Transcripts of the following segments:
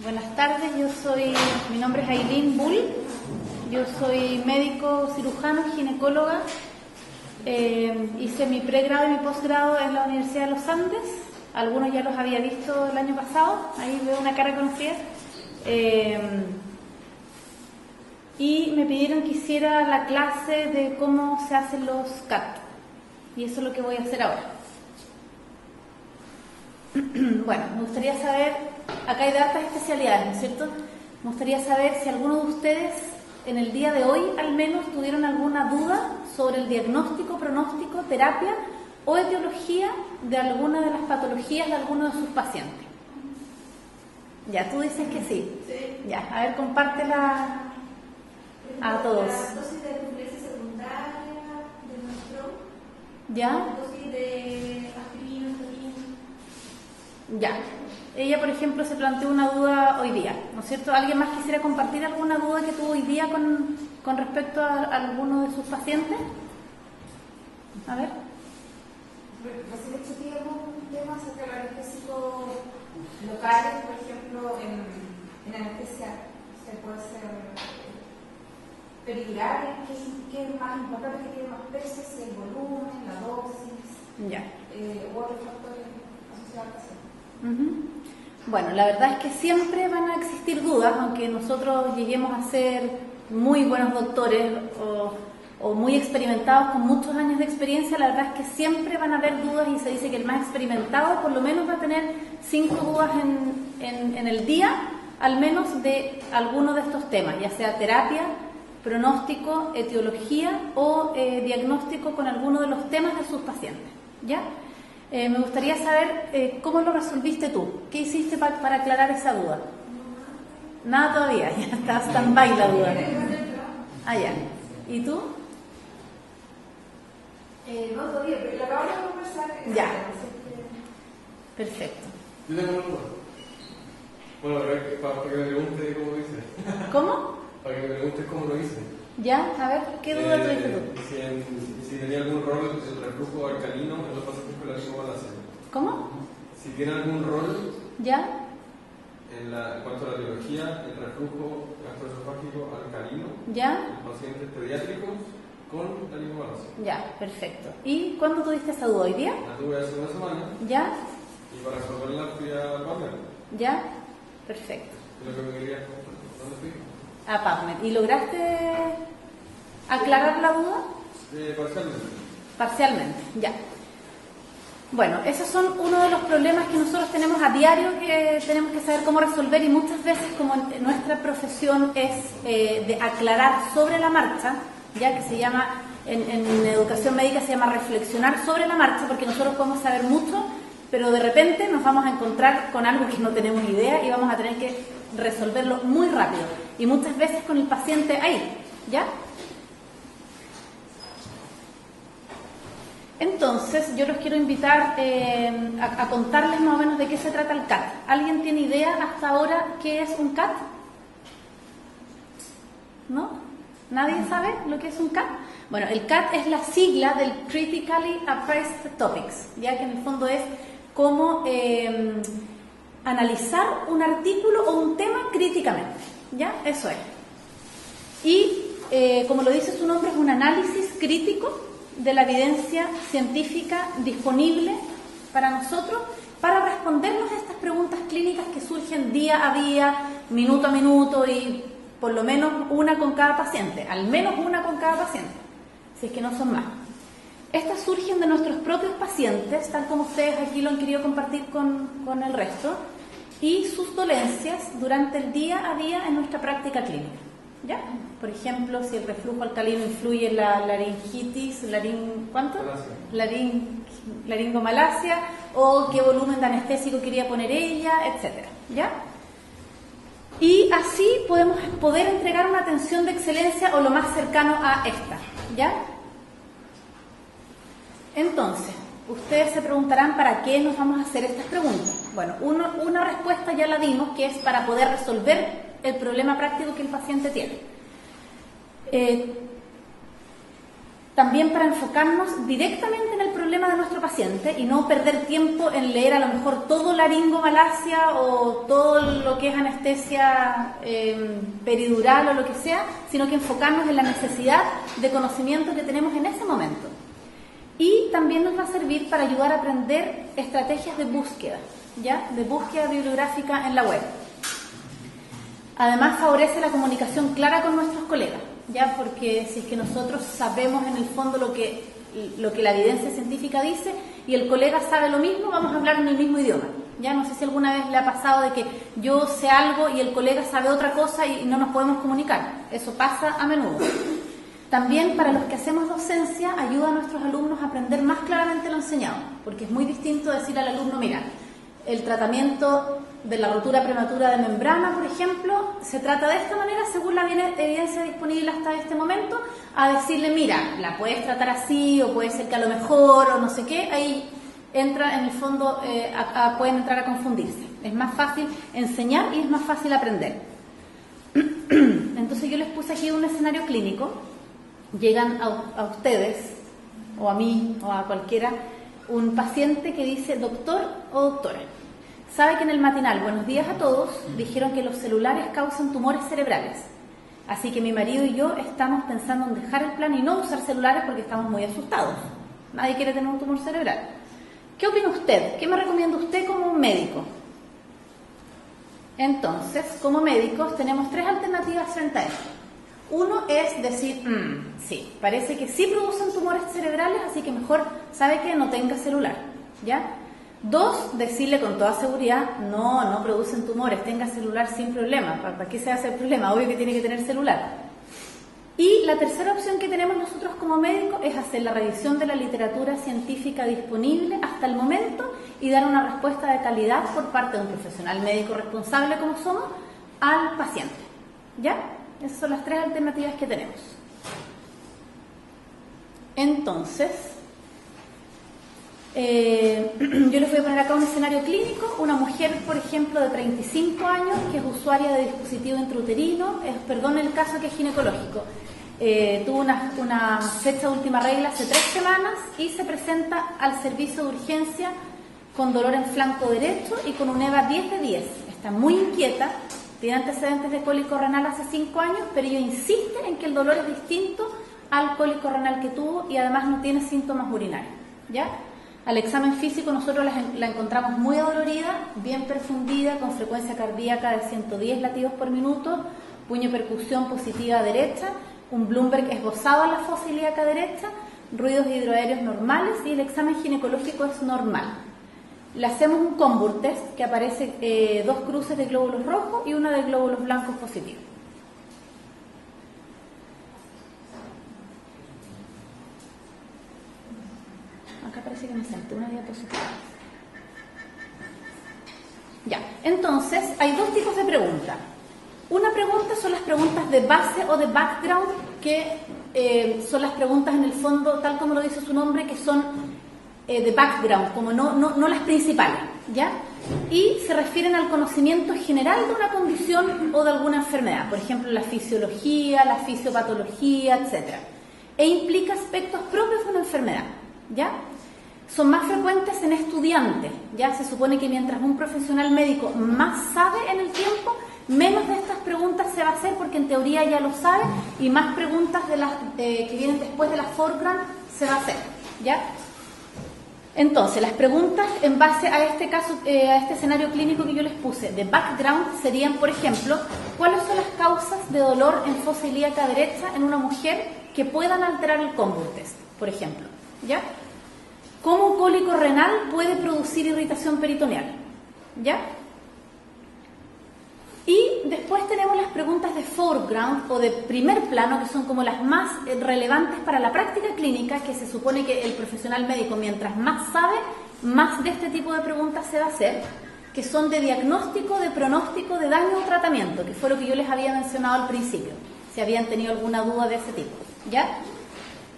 Buenas tardes, mi nombre es Aileen Bull, yo soy médico cirujano, ginecóloga, hice mi pregrado y mi posgrado en la Universidad de los Andes, algunos ya los había visto el año pasado, ahí veo una cara conocida, y me pidieron que hiciera la clase de cómo se hacen los CAT, y eso es lo que voy a hacer ahora. Bueno, me gustaría saber, acá hay de hartas especialidades, ¿no es cierto? Me gustaría saber si alguno de ustedes en el día de hoy al menos tuvieron alguna duda sobre el diagnóstico, pronóstico, terapia o etiología de alguna de las patologías de alguno de sus pacientes. Ya, tú dices que sí. Sí. Ya, a ver, compártela a todos. La dosis de reflexión secundaria de nuestro. ¿Ya? La dosis de aspirina, insulina. Ya. Ella, por ejemplo, se planteó una duda hoy día, ¿no es cierto? ¿Alguien más quisiera compartir alguna duda que tuvo hoy día con respecto a alguno de sus pacientes? A ver. Recién discutíamos un tema sobre los anestésicos locales, por ejemplo, en anestesia se puede hacer peridural, ¿qué es más importante, que tiene más peso, si el volumen, la dosis, Ya. u otros factores asociados al paciente? Bueno, la verdad es que siempre van a existir dudas, aunque nosotros lleguemos a ser muy buenos doctores o muy experimentados con muchos años de experiencia, la verdad es que siempre van a haber dudas y se dice que el más experimentado por lo menos va a tener 5 dudas en el día, al menos de alguno de estos temas, ya sea terapia, pronóstico, etiología o diagnóstico con alguno de los temas de sus pacientes, ¿ya? Me gustaría saber cómo lo resolviste tú. ¿Qué hiciste para aclarar esa duda? Nada todavía, ya está stand-by la duda. Ah, ya. ¿Y tú? No, todavía, pero lo acabamos de conversar. Ya. Perfecto. Yo tengo una duda. Bueno, para que me pregunte cómo lo hice. ¿Cómo? Para que me preguntes cómo lo hice. Ya, a ver, ¿qué duda tuviste tú? Si tenía algún rol el reflujo alcalino en los pacientes con la laringomalacia. ¿Cómo? Si tiene algún rol ¿Ya? en cuanto a la biología, el reflujo gastroesofágico alcalino ¿Ya? en pacientes pediátricos con laringomalacia. Ya, perfecto. ¿Y cuándo tuviste esa duda? ¿Hoy día? La tuve hace una semana ¿Ya? y para resolverla fui a PubMed. ¿Ya? Perfecto. Es lo que me quería compartir. ¿Dónde fui? A PubMed. ¿Y lograste aclarar la duda? Parcialmente. Parcialmente, ya. Bueno, esos son uno de los problemas que nosotros tenemos a diario, que tenemos que saber cómo resolver, y muchas veces, como nuestra profesión es de aclarar sobre la marcha, ya que se llama, en educación médica se llama reflexionar sobre la marcha, porque nosotros podemos saber mucho, pero de repente nos vamos a encontrar con algo que no tenemos idea y vamos a tener que resolverlo muy rápido, y muchas veces con el paciente ahí, ¿ya? Entonces, yo los quiero invitar a contarles más o menos de qué se trata el CAT. ¿Alguien tiene idea hasta ahora qué es un CAT? ¿No? ¿Nadie sabe lo que es un CAT? Bueno, el CAT es la sigla del Critically Appraised Topics, ya que en el fondo es cómo analizar un artículo o un tema críticamente, ¿ya? Eso es. Y, como lo dice su nombre, es un análisis crítico de la evidencia científica disponible para nosotros para respondernos a estas preguntas clínicas que surgen día a día, minuto a minuto, y por lo menos una con cada paciente, al menos una con cada paciente, si es que no son más. Estas surgen de nuestros propios pacientes, tal como ustedes aquí lo han querido compartir con el resto, y sus dolencias durante el día a día en nuestra práctica clínica, ¿ya? Por ejemplo, si el reflujo alcalino influye en la laringitis, laringomalacia, o qué volumen de anestésico quería poner ella, etcétera, ¿ya? Y así podemos poder entregar una atención de excelencia o lo más cercano a esta, ¿ya? Entonces, ustedes se preguntarán para qué nos vamos a hacer estas preguntas. Bueno, una respuesta ya la dimos, que es para poder resolver el problema práctico que el paciente tiene. También para enfocarnos directamente en el problema problema de nuestro paciente y no perder tiempo en leer a lo mejor todo laringomalacia o todo lo que es anestesia peridural o lo que sea, sino que enfocarnos en la necesidad de conocimiento que tenemos en ese momento. Y también nos va a servir para ayudar a aprender estrategias de búsqueda, ¿ya? De búsqueda bibliográfica en la web. Además favorece la comunicación clara con nuestros colegas, ¿ya? Porque si es que nosotros sabemos en el fondo lo que la evidencia científica dice y el colega sabe lo mismo, vamos a hablar en el mismo idioma. Ya no sé si alguna vez le ha pasado de que yo sé algo y el colega sabe otra cosa y no nos podemos comunicar. Eso pasa a menudo. También para los que hacemos docencia ayuda a nuestros alumnos a aprender más claramente lo enseñado, porque es muy distinto decir al alumno, mira, el tratamiento de la rotura prematura de membrana, por ejemplo, se trata de esta manera según la evidencia disponible hasta este momento, a decirle, mira, la puedes tratar así, o puede ser que a lo mejor, o no sé qué, ahí entra en el fondo, pueden entrar a confundirse. Es más fácil enseñar y es más fácil aprender. Entonces yo les puse aquí un escenario clínico, llegan a ustedes, o a mí, o a cualquiera, un paciente que dice, doctor o doctora, sabe que en el matinal Buenos días a todos dijeron que los celulares causan tumores cerebrales. Así que mi marido y yo estamos pensando en dejar el plan y no usar celulares porque estamos muy asustados. Nadie quiere tener un tumor cerebral. ¿Qué opina usted? ¿Qué me recomienda usted como médico? Entonces, como médicos tenemos 3 alternativas frente a esto. Uno es decir, sí, parece que sí producen tumores cerebrales, así que mejor sabe que no tenga celular, ¿ya? 2, decirle con toda seguridad, no producen tumores, tenga celular sin problema. ¿Para qué se hace el problema? Obvio que tiene que tener celular. Y la tercera opción que tenemos nosotros como médicos es hacer la revisión de la literatura científica disponible hasta el momento y dar una respuesta de calidad por parte de un profesional médico responsable como somos al paciente, ¿ya? Esas son las 3 alternativas que tenemos. Entonces, yo les voy a poner acá un escenario clínico. Una mujer, por ejemplo, de 35 años, que es usuaria de dispositivo intrauterino, perdón el caso que es ginecológico. Tuvo una fecha de última regla hace 3 semanas y se presenta al servicio de urgencia con dolor en flanco derecho y con un EVA 10 de 10. Está muy inquieta. Tiene antecedentes de cólico renal hace 5 años, pero ella insiste en que el dolor es distinto al cólico renal que tuvo y además no tiene síntomas urinarios, ¿ya? Al examen físico nosotros la encontramos muy adolorida, bien perfundida, con frecuencia cardíaca de 110 latidos por minuto, puño percusión positiva derecha, un Bloomberg esbozado a la fosa ilíaca derecha, ruidos hidroaéreos normales y el examen ginecológico es normal. Le hacemos un Combur test que aparece 2 cruces de glóbulos rojos y una de glóbulos blancos positivos. Acá parece que me salté una diapositiva. Ya, entonces hay 2 tipos de preguntas. Una pregunta son las preguntas de base o de background, que son las preguntas en el fondo, tal como lo dice su nombre, que son de background, como no las principales, ¿ya? Y se refieren al conocimiento general de una condición o de alguna enfermedad, por ejemplo, la fisiología, la fisiopatología, etc. E implica aspectos propios de una enfermedad, ¿ya? Son más frecuentes en estudiantes, ¿ya? Se supone que mientras un profesional médico más sabe en el tiempo, menos de estas preguntas se va a hacer porque en teoría ya lo sabe y más preguntas de las que vienen después de las foreground se va a hacer, ¿ya? Entonces, las preguntas en base a este caso, a este escenario clínico que yo les puse de background serían, por ejemplo, ¿cuáles son las causas de dolor en fosa ilíaca derecha en una mujer que puedan alterar el Combur test, por ejemplo, ¿ya? ¿Cómo un cólico renal puede producir irritación peritoneal? ¿Ya? Y después tenemos las preguntas de foreground o de primer plano, que son como las más relevantes para la práctica clínica, que se supone que el profesional médico, mientras más sabe, más de este tipo de preguntas se va a hacer, que son de diagnóstico, de pronóstico, de daño o tratamiento, que fue lo que yo les había mencionado al principio, si habían tenido alguna duda de ese tipo, ¿ya?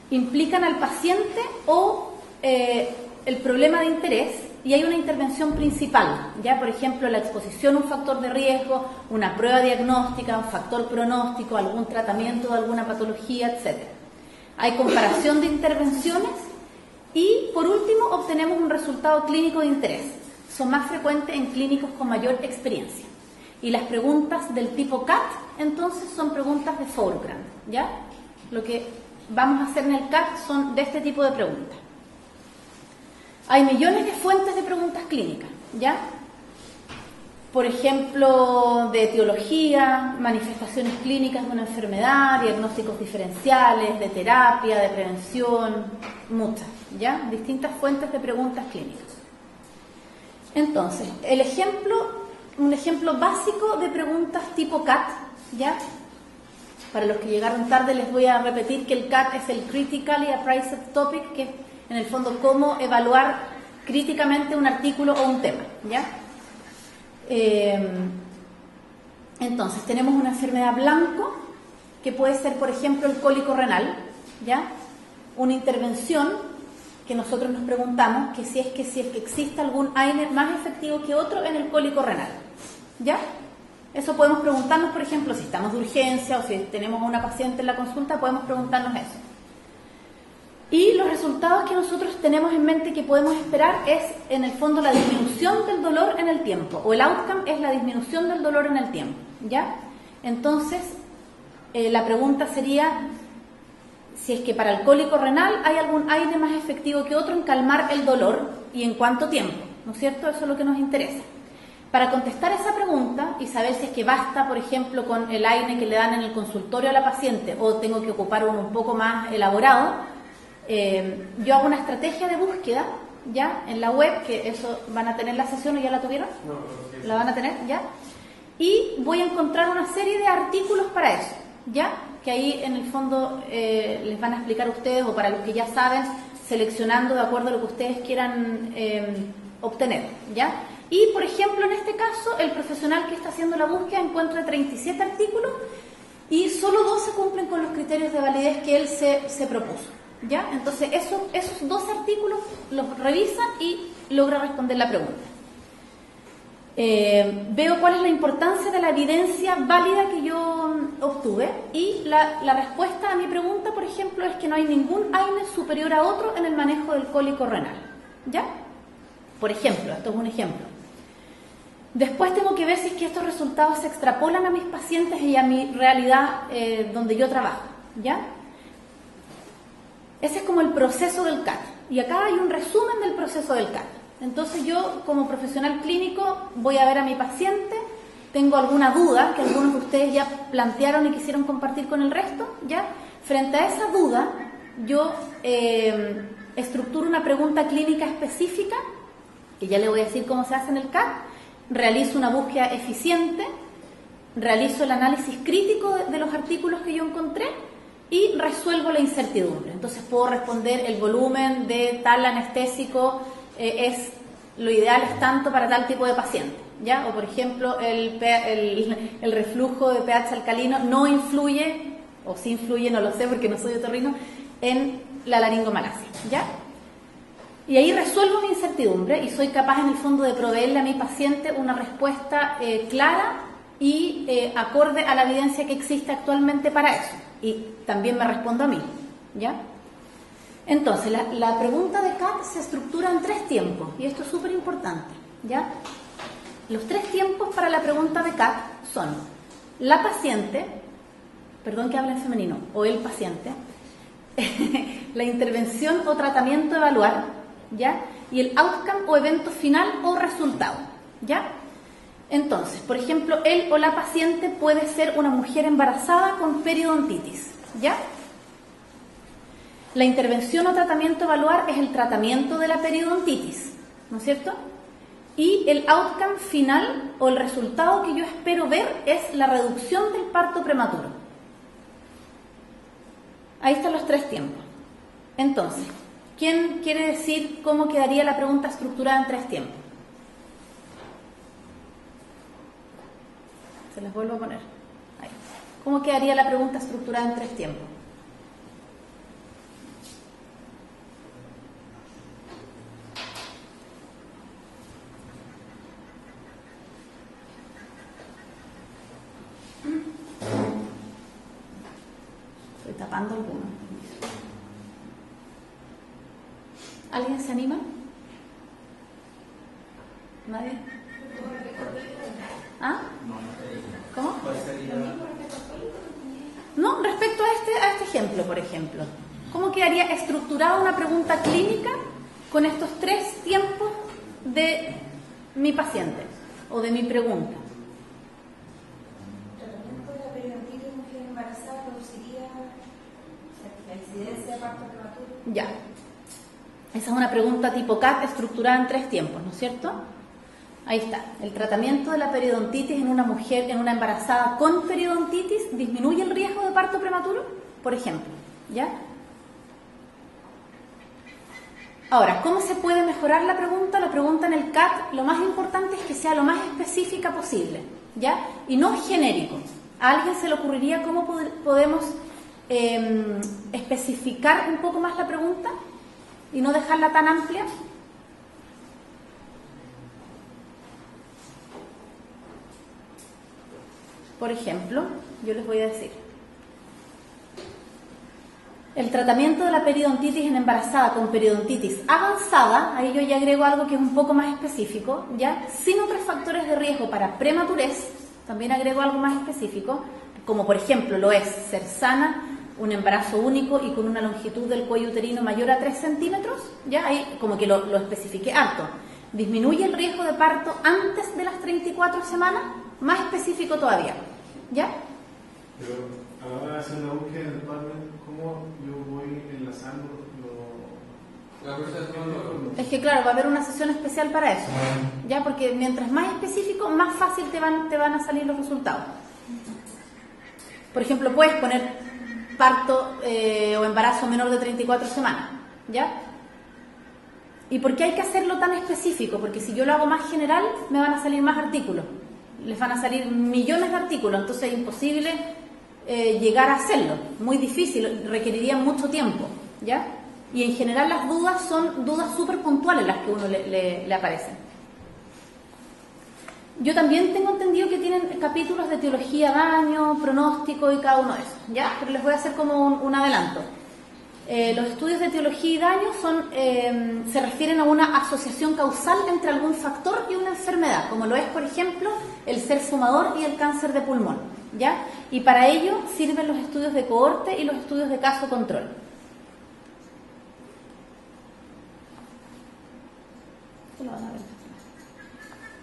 Implican al paciente o el problema de interés y hay una intervención principal, ya por ejemplo la exposición, un factor de riesgo, una prueba diagnóstica, un factor pronóstico, algún tratamiento de alguna patología, etc. Hay comparación de intervenciones Y por último, obtenemos un resultado clínico de interés. Son más frecuentes en clínicos con mayor experiencia. Y las preguntas del tipo CAT, entonces, son preguntas de foreground, ¿ya? Lo que vamos a hacer en el CAT son de este tipo de preguntas. Hay millones de fuentes de preguntas clínicas, ¿ya? Por ejemplo, de etiología, manifestaciones clínicas de una enfermedad, diagnósticos diferenciales, de terapia, de prevención, muchas, ¿ya? Distintas fuentes de preguntas clínicas. Entonces, un ejemplo básico de preguntas tipo CAT, ¿ya? Para los que llegaron tarde les voy a repetir que el CAT es el Critically Appraised Topic, que es en el fondo cómo evaluar críticamente un artículo o un tema, ¿ya? Entonces, tenemos una enfermedad blanco, que puede ser, por ejemplo, el cólico renal, ¿ya? Una intervención que nosotros nos preguntamos que si es que existe algún AINE más efectivo que otro en el cólico renal, ¿ya? Eso podemos preguntarnos, por ejemplo, si estamos de urgencia o si tenemos a una paciente en la consulta, podemos preguntarnos eso. Y los resultados que nosotros tenemos en mente que podemos esperar es, en el fondo, la disminución del dolor en el tiempo, o el outcome es la disminución del dolor en el tiempo, ¿ya? Entonces, la pregunta sería si es que para el cólico renal hay algún AINE más efectivo que otro en calmar el dolor y en cuánto tiempo, ¿no es cierto? Eso es lo que nos interesa. Para contestar esa pregunta y saber si es que basta, por ejemplo, con el AINE que le dan en el consultorio a la paciente o tengo que ocupar uno un poco más elaborado, yo hago una estrategia de búsqueda, ¿ya? En la web, que eso van a tener la sesión, ¿o ya la tuvieron? No. ¿La van a tener? ¿Ya? Y voy a encontrar una serie de artículos para eso, ¿ya? Que ahí en el fondo les van a explicar ustedes, o para los que ya saben, seleccionando de acuerdo a lo que ustedes quieran obtener, ¿ya? Y, por ejemplo, en este caso, el profesional que está haciendo la búsqueda encuentra 37 artículos y solo 12 cumplen con los criterios de validez que él se propuso, ¿ya? Entonces, esos 12 artículos los revisa y logra responder la pregunta. Veo cuál es la importancia de la evidencia válida que yo obtuve y la respuesta a mi pregunta, por ejemplo, es que no hay ningún AINE superior a otro en el manejo del cólico renal, ¿ya? Por ejemplo, esto es un ejemplo. Después tengo que ver si es que estos resultados se extrapolan a mis pacientes y a mi realidad donde yo trabajo, ¿ya? Ese es como el proceso del CAT. Y acá hay un resumen del proceso del CAT. Entonces yo, como profesional clínico, voy a ver a mi paciente, tengo alguna duda que algunos de ustedes ya plantearon y quisieron compartir con el resto, ¿ya? Frente a esa duda, yo estructuro una pregunta clínica específica, que ya le voy a decir cómo se hace en el CAT, realizo una búsqueda eficiente, realizo el análisis crítico de los artículos que yo encontré y resuelvo la incertidumbre. Entonces puedo responder el volumen de tal anestésico es lo ideal es tanto para tal tipo de paciente, ¿ya? O por ejemplo el reflujo de pH alcalino no influye, o sí influye, no lo sé porque no soy otorrino, en la laringomalacia, ¿ya? Y ahí resuelvo mi incertidumbre y soy capaz en el fondo de proveerle a mi paciente una respuesta clara y acorde a la evidencia que existe actualmente para eso. Y también me respondo a mí, ¿ya? Entonces, la pregunta de CAT se estructura en 3 tiempos, y esto es súper importante, ¿ya? Los 3 tiempos para la pregunta de CAT son la paciente, perdón que hable en femenino, o el paciente, la intervención o tratamiento a evaluar, ¿ya? Y el outcome o evento final o resultado, ¿ya? Entonces, por ejemplo, él o la paciente puede ser una mujer embarazada con periodontitis, ¿ya? La intervención o tratamiento a evaluar es el tratamiento de la periodontitis, ¿no es cierto? Y el outcome final o el resultado que yo espero ver es la reducción del parto prematuro. Ahí están los 3 tiempos. Entonces, ¿quién quiere decir cómo quedaría la pregunta estructurada en 3 tiempos? Se las vuelvo a poner. Ahí. ¿Cómo quedaría la pregunta estructurada en 3 tiempos? Estoy tapando algunos. ¿Alguien se anima? ¿Nadie? ¿Ah? ¿Cómo? No, respecto a este ejemplo, por ejemplo. ¿Cómo quedaría estructurada una pregunta clínica con estos 3 tiempos de mi paciente o de mi pregunta? ¿El tratamiento de la periodontitis en mujer embarazada produciría la incidencia de parto prematuro? Ya. Esa es una pregunta tipo CAT estructurada en 3 tiempos, ¿no es cierto? Ahí está. El tratamiento de la periodontitis en una mujer, en una embarazada con periodontitis, disminuye el riesgo de parto prematuro, por ejemplo. ¿Ya? Ahora, ¿cómo se puede mejorar la pregunta? La pregunta en el CAT, lo más importante es que sea lo más específica posible, ¿ya? Y no genérico. ¿A alguien se le ocurriría cómo podemos especificar un poco más la pregunta y no dejarla tan amplia? Por ejemplo, yo les voy a decir. El tratamiento de la periodontitis en embarazada con periodontitis avanzada, ahí yo ya agrego algo que es un poco más específico, ¿ya? Sin otros factores de riesgo para prematurez, también agrego algo más específico, como por ejemplo lo es ser sana, un embarazo único y con una longitud del cuello uterino mayor a 3 centímetros, ¿ya? Ahí como que lo especifiqué harto. Disminuye el riesgo de parto antes de las 34 semanas, más específico todavía, ¿ya? Pero a la hora de hacer la búsqueda del partner, ¿cómo yo voy enlazando Es que claro, va a haber una sesión especial para eso, ¿ya? Porque mientras más específico, más fácil te van a salir los resultados. Por ejemplo, puedes poner parto o embarazo menor de 34 semanas, ¿ya? ¿Y por qué hay que hacerlo tan específico? Porque si yo lo hago más general, me van a salir más artículos. Les van a salir millones de artículos, entonces es imposible llegar a hacerlo. Muy difícil, requeriría mucho tiempo, ¿ya? Y en general las dudas son dudas súper puntuales las que a uno le aparecen. Yo también tengo entendido que tienen capítulos de teología, daño, pronóstico y cada uno de esos, ¿ya? Pero les voy a hacer como un adelanto. Los estudios de teología y daño se refieren a una asociación causal entre algún factor y una enfermedad, como lo es, por ejemplo, el ser fumador y el cáncer de pulmón, ¿ya? Y para ello sirven los estudios de cohorte y los estudios de caso control. Esto lo van a ver.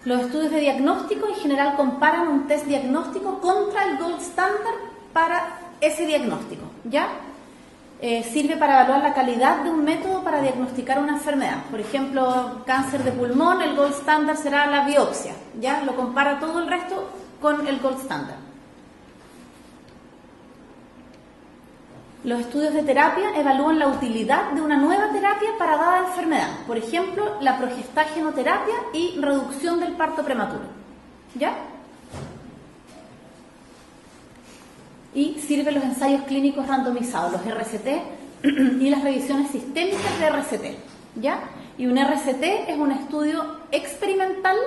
Los estudios de diagnóstico en general comparan un test diagnóstico contra el gold standard para ese diagnóstico, ¿ya? Sirve para evaluar la calidad de un método para diagnosticar una enfermedad. Por ejemplo, cáncer de pulmón, el gold standard será la biopsia, ¿ya? Lo compara todo el resto con el gold standard. Los estudios de terapia evalúan la utilidad de una nueva terapia para dada enfermedad. Por ejemplo, la progestagenoterapia y reducción del parto prematuro, ¿ya? Y sirven los ensayos clínicos randomizados, los RCT y las revisiones sistémicas de RCT, ¿ya? Y un RCT es un estudio experimental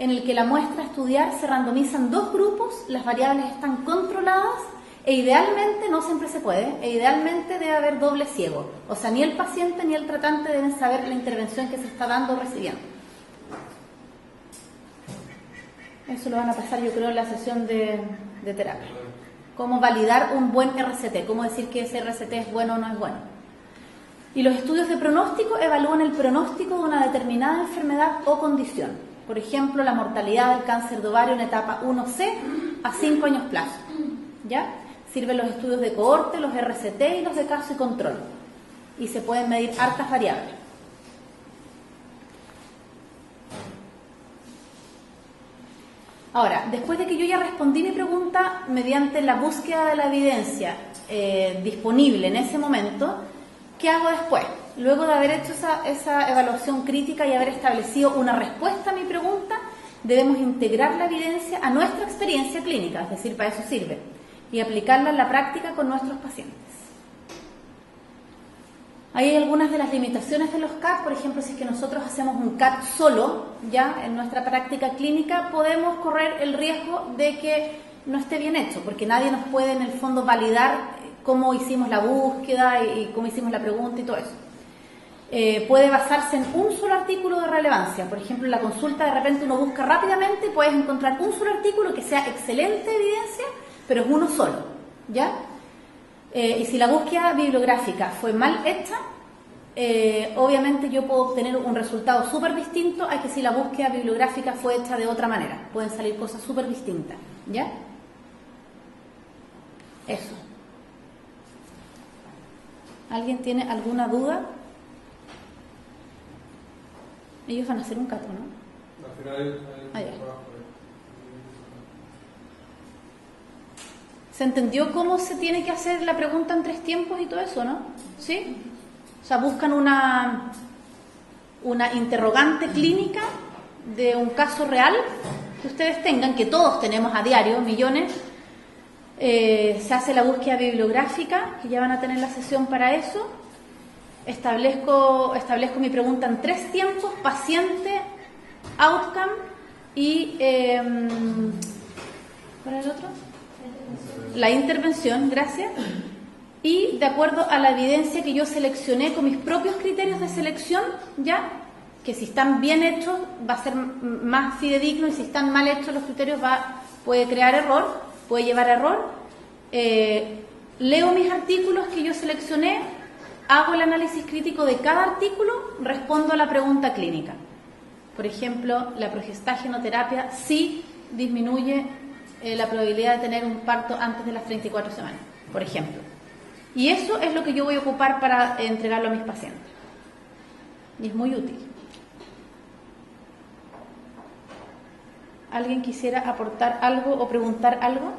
en el que la muestra a estudiar se randomiza en 2 grupos, las variables están controladas e idealmente, no siempre se puede, e idealmente debe haber doble ciego. O sea, ni el paciente ni el tratante deben saber la intervención que se está dando o recibiendo. Eso lo van a pasar, yo creo, en la sesión de terapia. Cómo validar un buen RCT, cómo decir que ese RCT es bueno o no es bueno. Y los estudios de pronóstico evalúan el pronóstico de una determinada enfermedad o condición. Por ejemplo, la mortalidad del cáncer de ovario en etapa 1C a 5 años plazo, ¿ya? Sirven los estudios de cohorte, los RCT y los de caso y control. Y se pueden medir hartas variables. Ahora, después de que yo ya respondí mi pregunta mediante la búsqueda de la evidencia disponible en ese momento, ¿qué hago después? Luego de haber hecho esa evaluación crítica y haber establecido una respuesta a mi pregunta, debemos integrar la evidencia a nuestra experiencia clínica, es decir, para eso sirve, y aplicarla en la práctica con nuestros pacientes. Hay algunas de las limitaciones de los CAT, por ejemplo, si es que nosotros hacemos un CAT solo, ya en nuestra práctica clínica, podemos correr el riesgo de que no esté bien hecho, porque nadie nos puede en el fondo validar cómo hicimos la búsqueda y cómo hicimos la pregunta y todo eso. puede basarse en un solo artículo de relevancia. Por ejemplo, en la consulta de repente uno busca rápidamente, puedes encontrar un solo artículo que sea excelente evidencia, pero es uno solo, ¿ya? Y si la búsqueda bibliográfica fue mal hecha, obviamente yo puedo obtener un resultado súper distinto a que si la búsqueda bibliográfica fue hecha de otra manera. Pueden salir cosas súper distintas, ¿ya? Eso. ¿Alguien tiene alguna duda? Ellos van a hacer un cato, ¿no? Al final hay ya. trabajo. ¿Se entendió cómo se tiene que hacer la pregunta en 3 tiempos y todo eso, no? ¿Sí? O sea, buscan una interrogante clínica de un caso real que ustedes tengan, que todos tenemos a diario, millones. Se hace la búsqueda bibliográfica, que ya van a tener la sesión para eso. Establezco mi pregunta en 3 tiempos: paciente, outcome y ¿cuál es el otro? La intervención, gracias. Y de acuerdo a la evidencia que yo seleccioné con mis propios criterios de selección, ya que si están bien hechos va a ser más fidedigno, y si están mal hechos los criterios puede crear error, puede llevar a error. Leo mis artículos que yo seleccioné, hago el análisis crítico de cada artículo, respondo a la pregunta clínica. Por ejemplo, la progestagenoterapia sí disminuye la probabilidad de tener un parto antes de las 34 semanas, por ejemplo. Y eso es lo que yo voy a ocupar para entregarlo a mis pacientes. Y es muy útil. ¿Alguien quisiera aportar algo o preguntar algo?